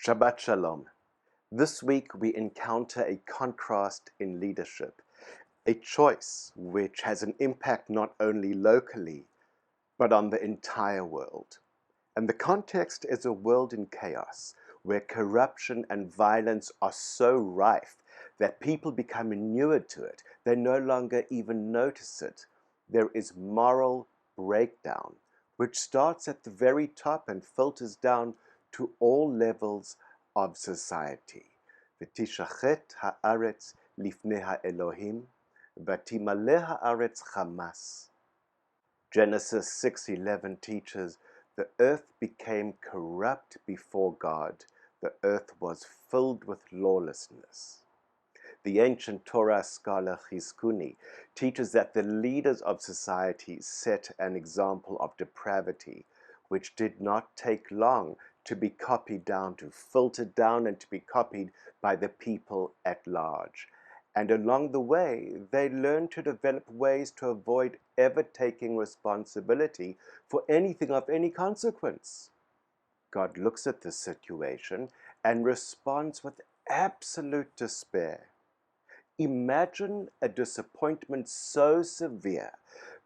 Shabbat Shalom. This week we encounter a contrast in leadership, a choice which has an impact not only locally, but on the entire world. And the context is a world in chaos, where corruption and violence are so rife that people become inured to it. They no longer even notice it. There is moral breakdown, which starts at the very top and filters down to all levels of society. V'tishachet haaretz lifnei haElohim, v'timaleh haaretz chamas. Genesis 6:11 teaches, the earth became corrupt before God. The earth was filled with lawlessness. The ancient Torah scholar Chizkuni teaches that the leaders of society set an example of depravity, which did not take long to be copied down, to filter down and to be copied by the people at large. And along the way, they learned to develop ways to avoid ever taking responsibility for anything of any consequence. God looks at this situation and responds with absolute despair. Imagine a disappointment so severe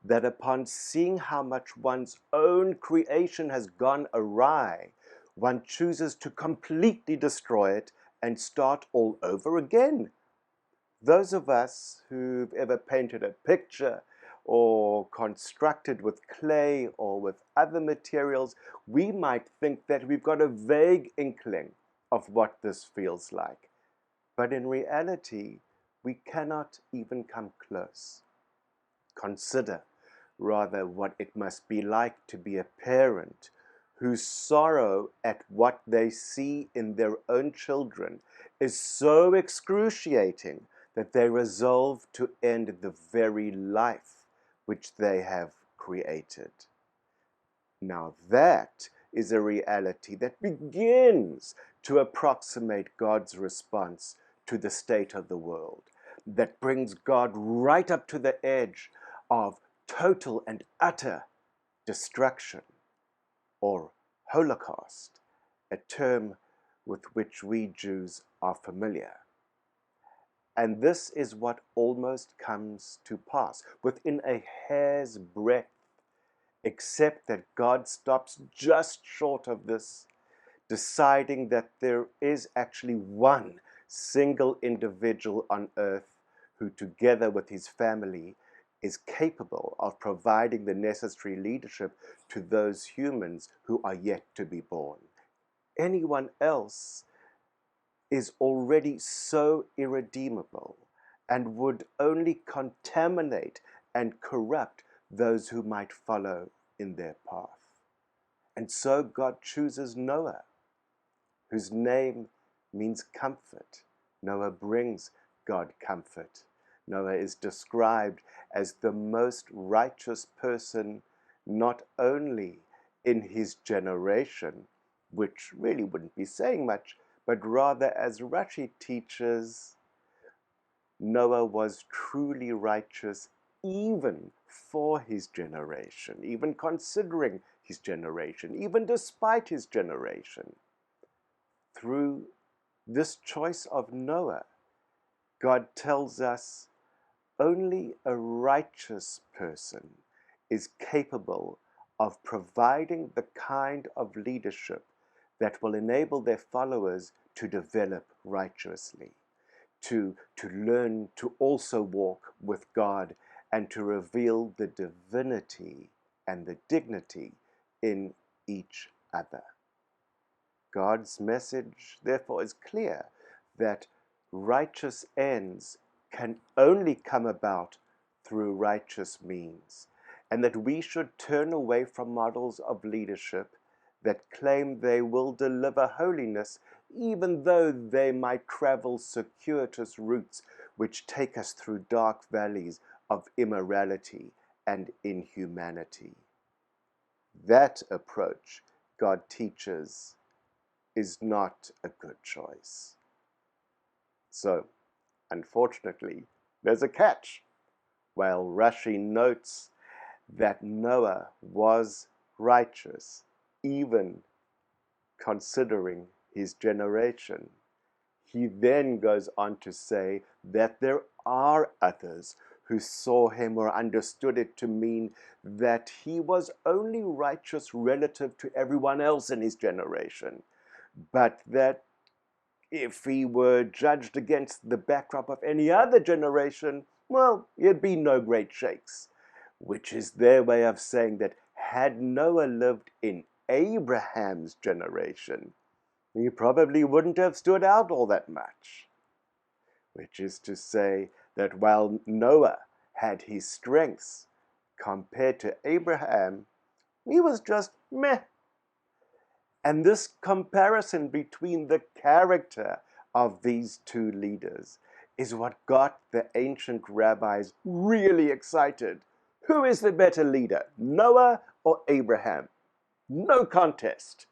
that upon seeing how much one's own creation has gone awry, one chooses to completely destroy it and start all over again. Those of us who've ever painted a picture or constructed with clay or with other materials, we might think that we've got a vague inkling of what this feels like. But in reality, we cannot even come close. Consider rather what it must be like to be a parent whose sorrow at what they see in their own children is so excruciating that they resolve to end the very life which they have created. Now that is a reality that begins to approximate God's response to the state of the world, that brings God right up to the edge of total and utter destruction, or Holocaust, a term with which we Jews are familiar. And this is what almost comes to pass within a hair's breadth, except that God stops just short of this, deciding that there is actually one single individual on earth who, together with his family, is capable of providing the necessary leadership to those humans who are yet to be born. Anyone else is already so irredeemable and would only contaminate and corrupt those who might follow in their path. And so God chooses Noah, whose name means comfort. Noah brings God comfort. Noah is described as the most righteous person, not only in his generation, which really wouldn't be saying much, but rather, as Rashi teaches, Noah was truly righteous even for his generation, even considering his generation, even despite his generation. Through this choice of Noah, God tells us only a righteous person is capable of providing the kind of leadership that will enable their followers to develop righteously, to learn to also walk with God and to reveal the divinity and the dignity in each other. God's message, therefore, is clear that righteous ends can only come about through righteous means, and that we should turn away from models of leadership that claim they will deliver holiness, even though they might travel circuitous routes which take us through dark valleys of immorality and inhumanity. That approach, God teaches, is not a good choice. So, unfortunately, there's a catch. While Rashi notes that Noah was righteous, even considering his generation. He then goes on to say that there are others who saw him or understood it to mean that he was only righteous relative to everyone else in his generation, but that if he were judged against the backdrop of any other generation, well, he'd be no great shakes, which is their way of saying that had Noah lived in Abraham's generation, he probably wouldn't have stood out all that much. Which is to say that while Noah had his strengths compared to Abraham, he was just meh. And this comparison between the character of these two leaders is what got the ancient rabbis really excited. Who is the better leader, Noah or Abraham? No contest.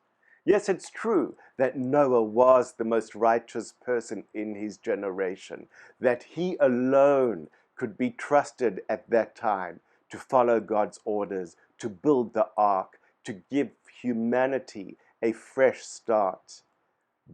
Yes, it's true that Noah was the most righteous person in his generation, that he alone could be trusted at that time to follow God's orders, to build the ark, to give humanity a fresh start.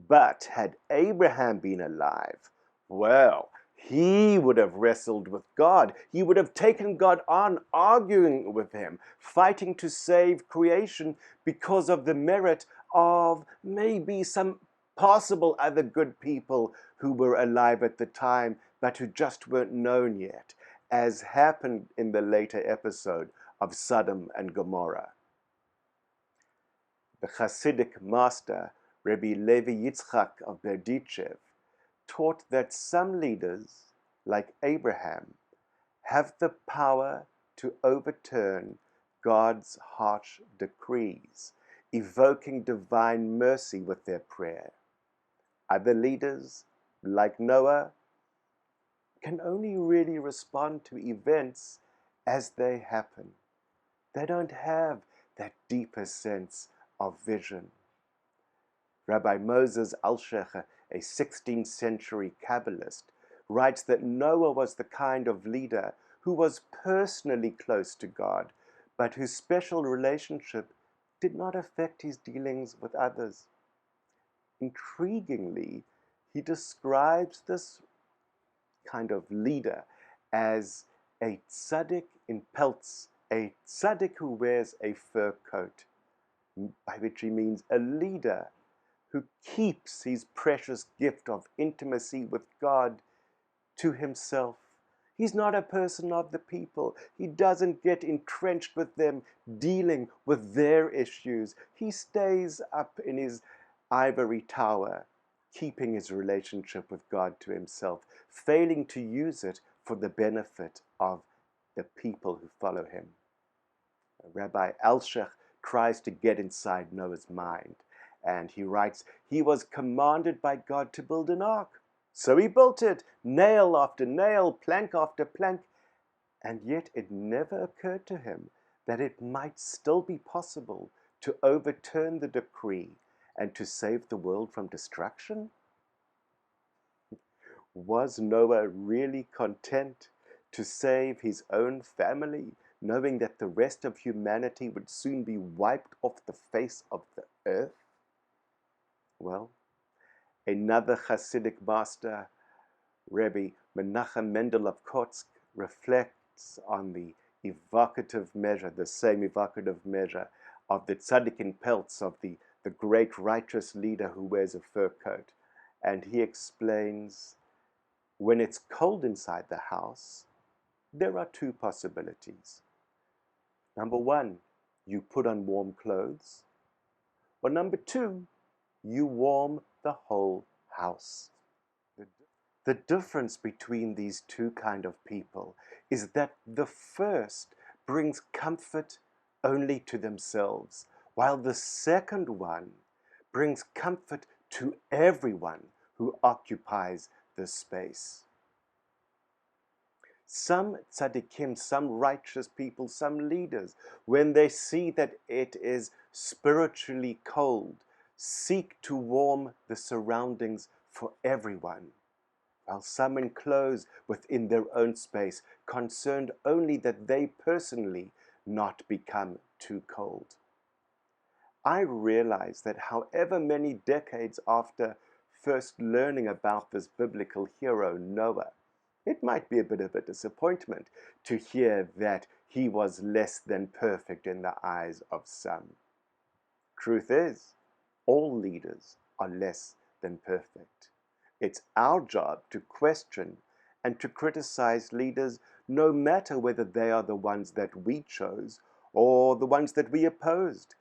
But had Abraham been alive, well, he would have wrestled with God. He would have taken God on, arguing with him, fighting to save creation because of the merit of maybe some possible other good people who were alive at the time, but who just weren't known yet, as happened in the later episode of Sodom and Gomorrah. The Hasidic master, Rabbi Levi Yitzchak of Berdichev, taught that some leaders, like Abraham, have the power to overturn God's harsh decrees, evoking divine mercy with their prayer. Other leaders, like Noah, can only really respond to events as they happen. They don't have that deeper sense of vision. Rabbi Moses Alshecher, a 16th century Kabbalist, writes that Noah was the kind of leader who was personally close to God, but whose special relationship did not affect his dealings with others. Intriguingly, he describes this kind of leader as a tzaddik in pelts, a tzaddik who wears a fur coat, by which he means a leader who keeps his precious gift of intimacy with God to himself. He's not a person of the people. He doesn't get entrenched with them, dealing with their issues. He stays up in his ivory tower, keeping his relationship with God to himself, failing to use it for the benefit of the people who follow him. Rabbi Alshech tries to get inside Noah's mind, and he writes, he was commanded by God to build an ark. So he built it, nail after nail, plank after plank, and yet it never occurred to him that it might still be possible to overturn the decree and to save the world from destruction? Was Noah really content to save his own family, knowing that the rest of humanity would soon be wiped off the face of the earth? Well, another Hasidic master, Rabbi Menachem Mendel of Kotsk, reflects on the evocative measure, the same evocative measure of the tzaddik in pelts, of the great righteous leader who wears a fur coat. And he explains, when it's cold inside the house, there are two possibilities. Number one, you put on warm clothes. Or number two, you warm the whole house. The difference between these two kind of people is that the first brings comfort only to themselves, while the second one brings comfort to everyone who occupies the space. Some tzaddikim, some righteous people, some leaders, when they see that it is spiritually cold, seek to warm the surroundings for everyone, while some enclose within their own space, concerned only that they personally not become too cold. I realize that however many decades after first learning about this biblical hero, Noah, it might be a bit of a disappointment to hear that he was less than perfect in the eyes of some. Truth is, all leaders are less than perfect. It's our job to question and to criticize leaders, no matter whether they are the ones that we chose or the ones that we opposed.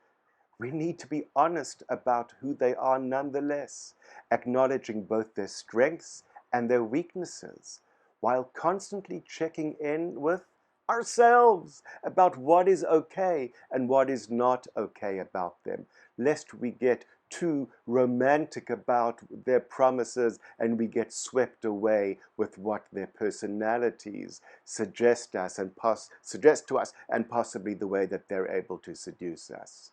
We need to be honest about who they are nonetheless, acknowledging both their strengths and their weaknesses, while constantly checking in with ourselves about what is okay and what is not okay about them, lest we get too romantic about their promises and we get swept away with what their personalities suggest to us and possibly the way that they're able to seduce us.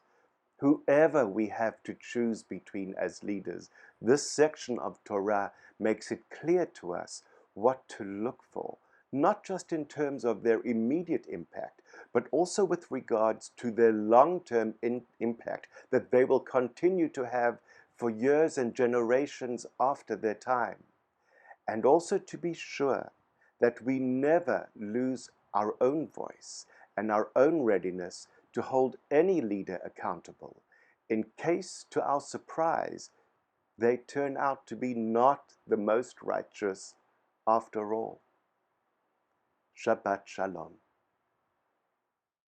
Whoever we have to choose between as leaders, this section of Torah makes it clear to us what to look for, not just in terms of their immediate impact, but also with regards to their long-term impact that they will continue to have for years and generations after their time. And also to be sure that we never lose our own voice and our own readiness to hold any leader accountable, in case, to our surprise, they turn out to be not the most righteous after all. Shabbat Shalom.